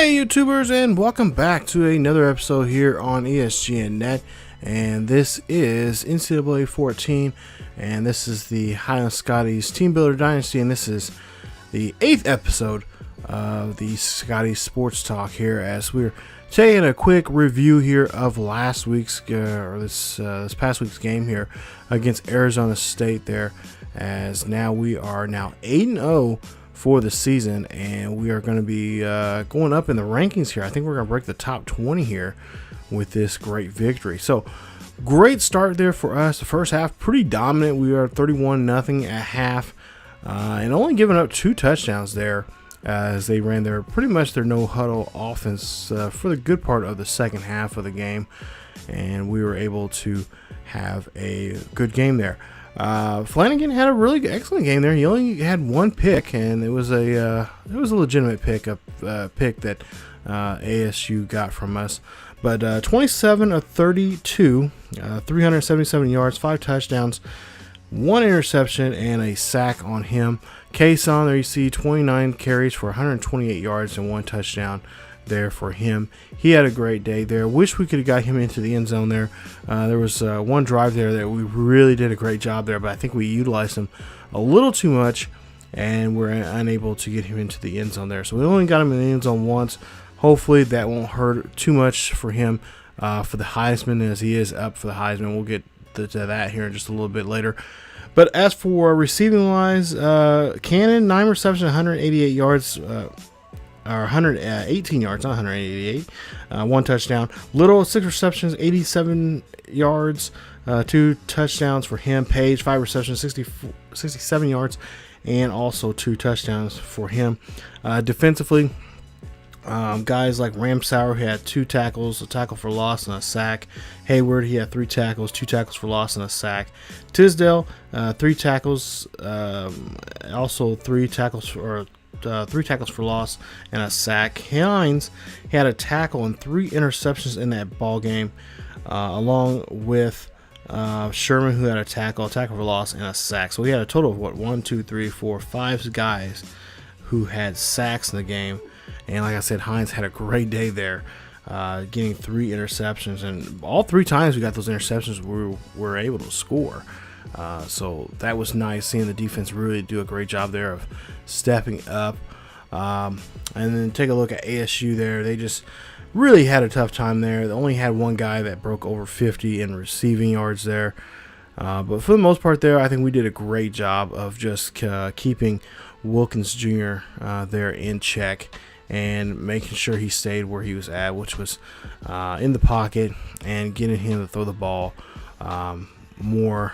Hey YouTubers, and welcome back to another episode here on ESGNet. And this is NCAA 14, and this is the Scotties Team Builder Dynasty, and this is the 8th episode of the Scotties Sports Talk here, as we're taking a quick review here of last week's this past week's game here against Arizona State there, as we are now 8-0 for the season, and we are going to be going up in the rankings here. I think we're going to break the top 20 here with this great victory. So great start there for us. The first half pretty dominant. We are 31-0 at half, and only giving up 2 touchdowns there as they ran pretty much their no huddle offense for the good part of the second half of the game, and we were able to have a good game there. Flanagan had a really excellent game there. He only had 1 pick, and it was a legitimate pick that ASU got from us. But 27 of 32, 377 yards, 5 touchdowns, 1 interception, and a sack on him. Case on there, you see 29 carries for 128 yards and 1 touchdown there for him. He had a great day there. Wish we could have got him into the end zone there. There was one drive there that we really did a great job there, but I think we utilized him a little too much, and we're unable to get him into the end zone there. So we only got him in the end zone once. Hopefully that won't hurt too much for him for the Heisman, as he is up for the Heisman. We'll get to that here in just a little bit later. But as for receiving wise, Cannon, 9 receptions, 188 yards, or 118 yards, not 188, 1 touchdown. Little, 6 receptions, 87 yards, 2 touchdowns for him. Page, 5 receptions, 67 yards, and also 2 touchdowns for him. Defensively, guys like Ramsauer, he had 2 tackles, a tackle for loss and a sack. Hayward, he had 3 tackles, 2 tackles for loss and a sack. Tisdale, 3 tackles, also 3 tackles for 3 tackles for loss and a sack. Hines had a tackle and 3 interceptions in that ball game, along with Sherman, who had a tackle for loss and a sack. So we had a total of 5 guys who had sacks in the game. And like I said, Hines had a great day there, getting 3 interceptions, and all 3 times we got those interceptions we were able to score. So that was nice, seeing the defense really do a great job there of stepping up. And then take a look at ASU there. They just really had a tough time there. They only had 1 guy that broke over 50 in receiving yards there. But for the most part there, I think we did a great job of just keeping Wilkins Jr. There in check and making sure he stayed where he was at, which was in the pocket, and getting him to throw the ball more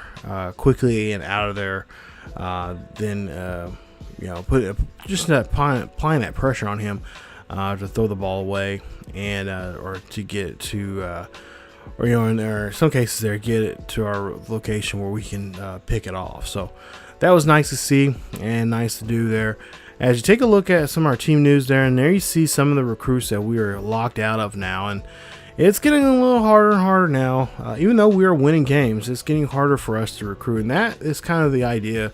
quickly and out of there than applying that pressure on him to throw the ball away, and or to get it to in some cases there, get it to our location where we can pick it off. So that was nice to see and nice to do there. As you take a look at some of our team news there, and there you see some of the recruits that we are locked out of now, and it's getting a little harder and harder now. Even though we are winning games, it's getting harder for us to recruit, and that is kind of the idea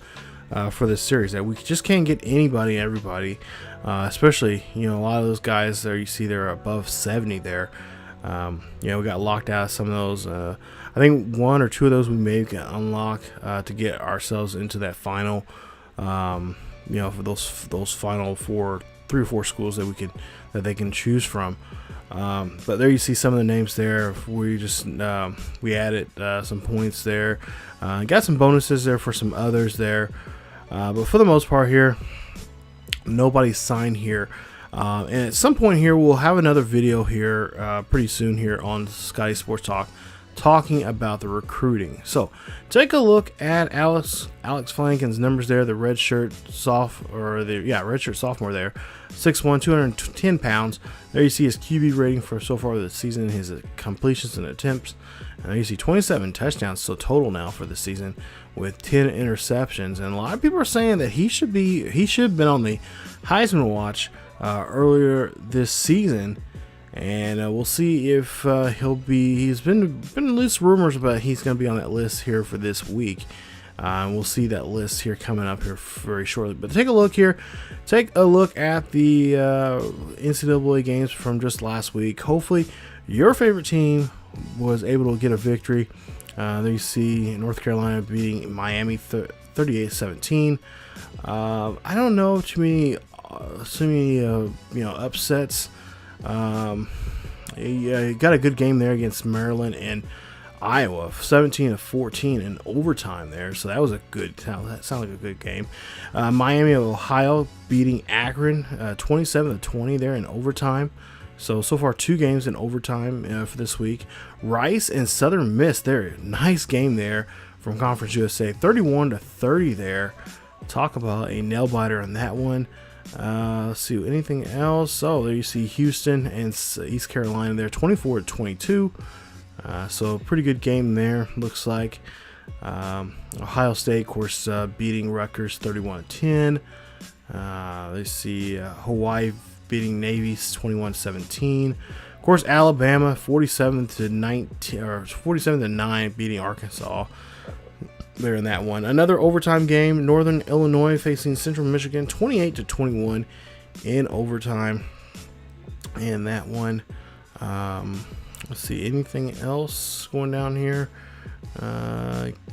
for this series, that we just can't get anybody, everybody, especially a lot of those guys there you see they're above 70 there. We got locked out of some of those. I think 1 or 2 of those we may get unlocked to get ourselves into that final. For those final 3 or 4 schools that they can choose from. But there you see some of the names there. We just we added some points there, got some bonuses there for some others there, but for the most part here, nobody's signed here. And at some point here, we'll have another video here pretty soon here on Scotties Sports Talk, talking about the recruiting. So take a look at Alex Flanagan's numbers there, the redshirt sophomore there, 6'1", 210 pounds. There you see his QB rating for so far this season, his completions and attempts. And there you see 27 touchdowns so total now for the season, with 10 interceptions. And a lot of people are saying that he should have been on the Heisman watch earlier this season. And we'll see if he'll be. He's been loose rumors about he's going to be on that list here for this week. We'll see that list here coming up here very shortly. But take a look here. Take a look at the NCAA games from just last week. Hopefully, your favorite team was able to get a victory. There you see North Carolina beating Miami 38-17. I don't know too many upsets. You got a good game there against Maryland and Iowa, 17-14 in overtime there. So that was a good. That sounded like a good game. Miami of Ohio beating Akron 27-20 there in overtime. So far 2 games in overtime for this week. Rice and Southern Miss there, nice game there from Conference USA, 31-30 there. Talk about a nail biter on that one. Let's see anything else. There you see Houston and East Carolina there, 24-22. So pretty good game there, looks like. Ohio State, of course, beating Rutgers 31-10. Let's see Hawaii beating Navy 21-17. Of course, Alabama 47-19 or 47-9 beating Arkansas there in that one. Another overtime game, Northern Illinois facing Central Michigan 28-21 in overtime. And that one, let's see, anything else going down here?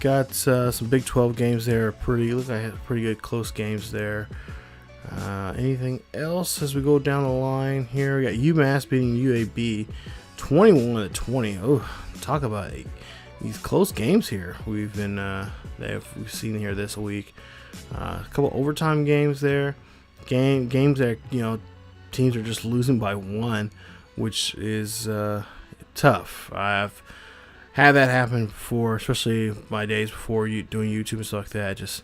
Got some Big 12 games there. Look like pretty good close games there. Anything else as we go down the line here? We got UMass beating UAB 21-20. Oh, talk about these close games here. We've seen here this week. A couple overtime games there. Games that teams are just losing by 1, which is tough. I've had that happen before, especially my days before doing YouTube and stuff like that. Just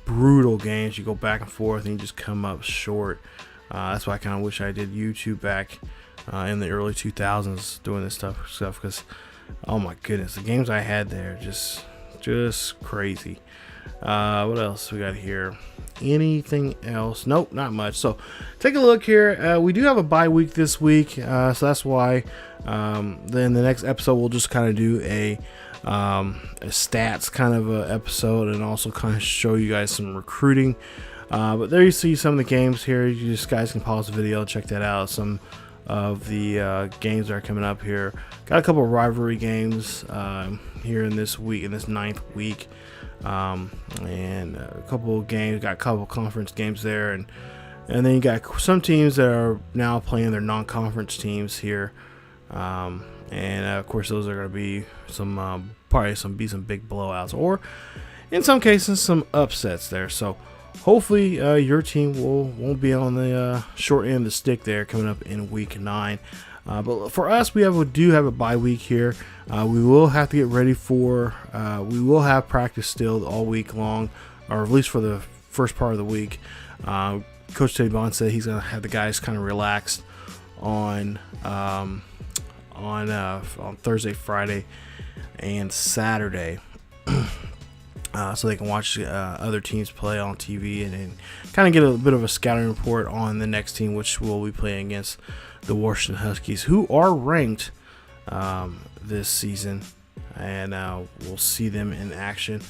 brutal games. You go back and forth and you just come up short. That's why I kind of wish I did YouTube back in the early 2000s doing this stuff because, oh my goodness, the games I had there just crazy. What else we got here? Anything else? Nope, not much. So take a look here. We do have a bye week this week, so that's why then the next episode we'll just kind of do a stats kind of a episode and also kind of show you guys some recruiting. But there you see some of the games here. You guys can pause the video, check that out. Some of the games that are coming up here. Got a couple of rivalry games here in this week, in this 9th week. And a couple of games, got a couple of conference games there, and then you got some teams that are now playing their non-conference teams here, and of course those are going to be some probably some big blowouts, or in some cases some upsets there. So hopefully your team won't be on the short end of the stick there coming up in week 9. But for us, we do have a bye week here. We will have to get ready for. We will have practice still all week long, or at least for the first part of the week. Coach Teddy Bond said he's gonna have the guys kind of relaxed on Thursday, Friday, and Saturday. So they can watch other teams play on TV and kind of get a bit of a scouting report on the next team, which we'll be playing against the Washington Huskies, who are ranked this season, and we'll see them in action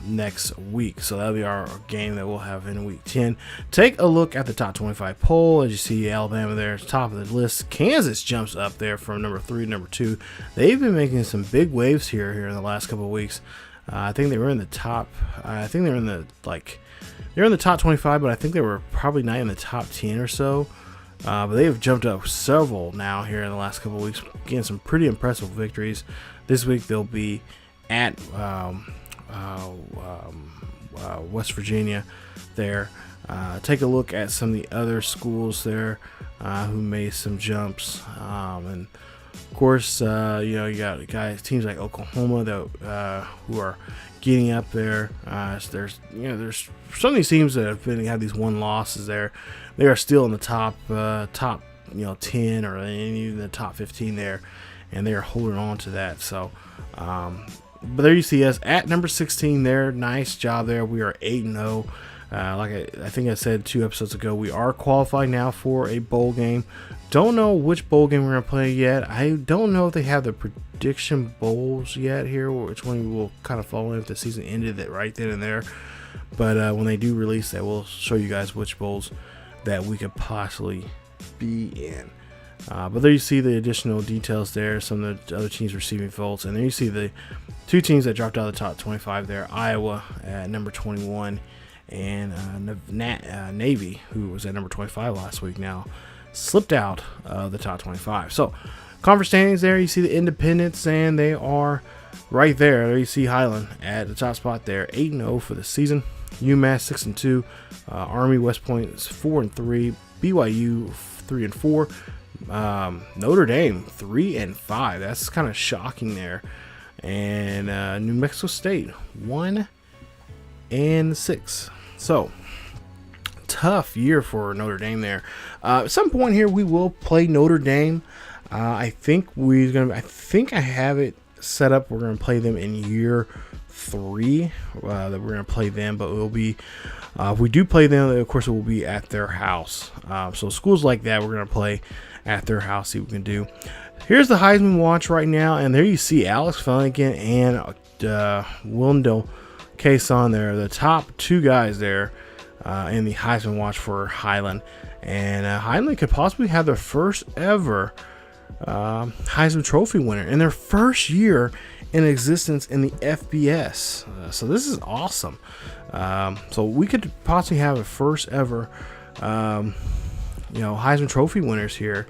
next week. So that'll be our game that we'll have in week 10. Take a look at the top 25 poll. As you see, Alabama there at the top of the list. Kansas jumps up there from number 3 to number 2. They've been making some big waves here in the last couple of weeks. I think they were in the top. I think they were in the they're in the top 25, but I think they were probably not in the top 10 or so. But they have jumped up several now here in the last couple of weeks, getting some pretty impressive victories. This week they'll be at West Virginia there. Take a look at some of the other schools there who made some jumps, and of course you got teams like Oklahoma that who are getting up there. There's some of these teams that have these one losses there. They are still in the top 10 or even the top 15 there, and they are holding on to that. So but there you see us at number 16 there. Nice job there. We are 8-0. Like I think I said 2 episodes ago, we are qualified now for a bowl game. Don't know which bowl game we're going to play yet. I don't know if they have the prediction bowls yet here, which one we will kind of follow if the season ended it right then and there. But when they do release that, we'll show you guys which bowls that we could possibly be in. But there you see the additional details there, some of the other teams receiving votes, and there you see the 2 teams that dropped out of the top 25 there. Iowa at number 21, and Navy, who was at number 25 last week, now slipped out of the top 25. So conference standings there, you see the Independents, and they are right there. There you see Highland at the top spot there, 8-0 for the season. UMass 6-2, Army, West Point is 4-3, BYU 3-4. Notre Dame 3-5. That's kind of shocking there. And New Mexico State 1-6. So tough year for Notre Dame there. At some point here, we will play Notre Dame. I think I have it set up. We're gonna play them in year 3. That we're gonna play them, but it will be. If we do play them, of course, it will be at their house. So schools like that, we're gonna play at their house, see what we can do. Here's the Heisman watch right now, and there you see Alex Flanagan and Wendell Cason there, the top 2 guys there in the Heisman watch for Highland. And Highland could possibly have their first ever Heisman Trophy winner in their first year in existence in the FBS. So this is awesome. So we could possibly have a first ever Heisman Trophy winners here.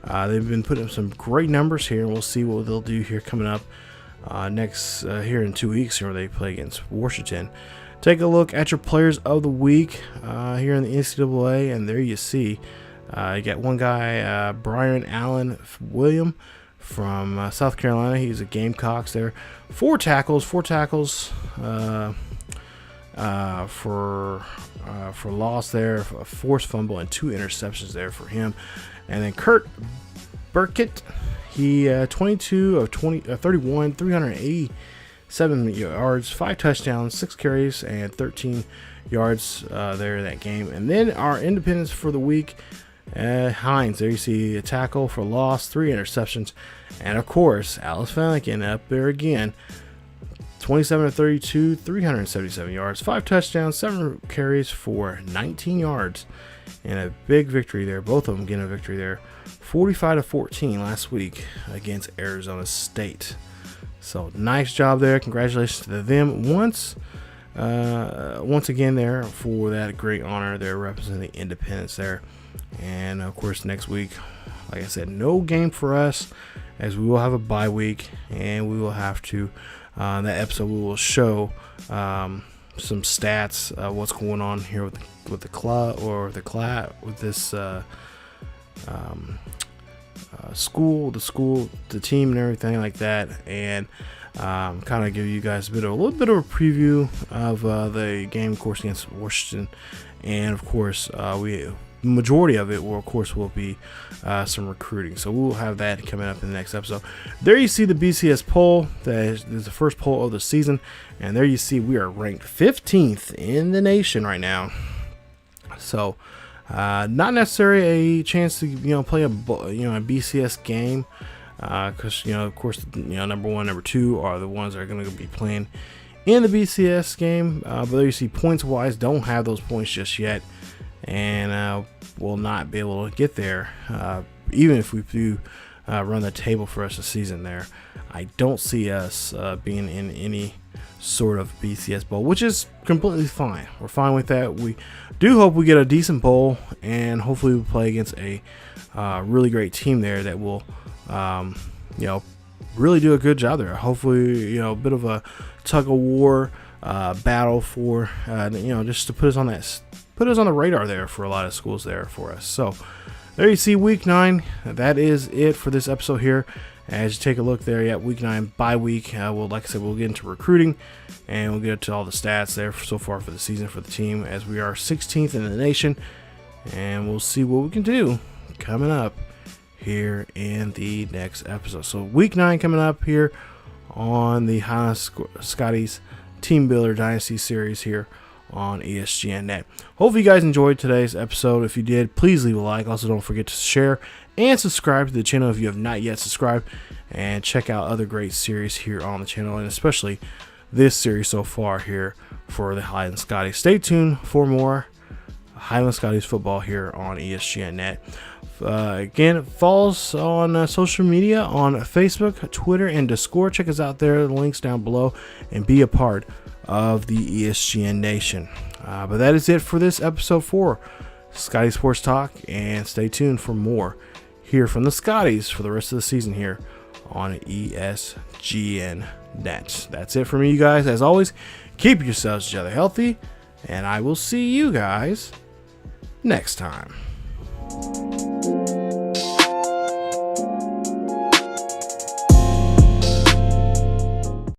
They've been putting up some great numbers here, and we'll see what they'll do here coming up next here in 2 weeks here, where they play against Washington. Take a look at your players of the week here in the NCAA, and there you see you got one guy, Brian Allen William from South Carolina. He's a Gamecocks there. 4 tackles for loss there, a forced fumble, and 2 interceptions there for him. And then Kurt Burkett, he 22 of 31, 387 yards, 5 touchdowns, 6 carries, and 13 yards there in that game. And then our independents for the week, Hines, there you see a tackle for loss, 3 interceptions, and of course Alex Flanagan up there again, 27 of 32, 377 yards, 5 touchdowns, 7 carries for 19 yards, and a big victory there. Both of them getting a victory there, 45-14 last week against Arizona State. So nice job there. Congratulations to them once again there for that great honor. They're representing the Independents there. And of course next week, like I said, no game for us, as we will have a bye week, and we will have to that episode we will show some stats, what's going on here with the club, or with this school, the team, and everything like that, and kind of give you guys a little bit of a preview of the game, of course, against Washington. And of course majority of it will be some recruiting, so we'll have that coming up in the next episode. There you see the BCS poll. That is the first poll of the season, and there you see we are ranked 15th in the nation right now. So not necessarily a chance to play a BCS game, because of course number 1, number 2 are the ones that are going to be playing in the BCS game. But there you see points wise, don't have those points just yet, and will not be able to get there even if we do run the table for us this season there. I don't see us being in any sort of BCS bowl, which is completely fine. We're fine with that. We do hope we get a decent bowl, and hopefully we play against a really great team there that will really do a good job there. Hopefully a bit of a tug of war battle for just to put us on the radar there for a lot of schools there for us. So there you see week 9. That is it for this episode here. As you take a look there, week 9 bye week. Like I said, we'll get into recruiting, and we'll get to all the stats there so far for the season for the team, as we are 16th in the nation, and we'll see what we can do coming up here in the next episode. So week 9 coming up here on the Scotties Team Builder Dynasty series here on ESGNet. Hopefully you guys enjoyed today's episode. If you did, please leave a like. Also, don't forget to share and subscribe to the channel if you have not yet subscribed, and check out other great series here on the channel, and especially this series so far here for the Highland Scotties. Stay tuned for more Highland Scotties football here on ESGNet. Again, follow us on social media on Facebook, Twitter, and Discord. Check us out there. The links down below, and be a part of the ESGN Nation. But that is it for this episode 4, Scotties Sports Talk, and stay tuned for more here from the Scotties for the rest of the season here on ESGNet. That's it for me, you guys. As always, keep yourselves each other healthy, and I will see you guys next time.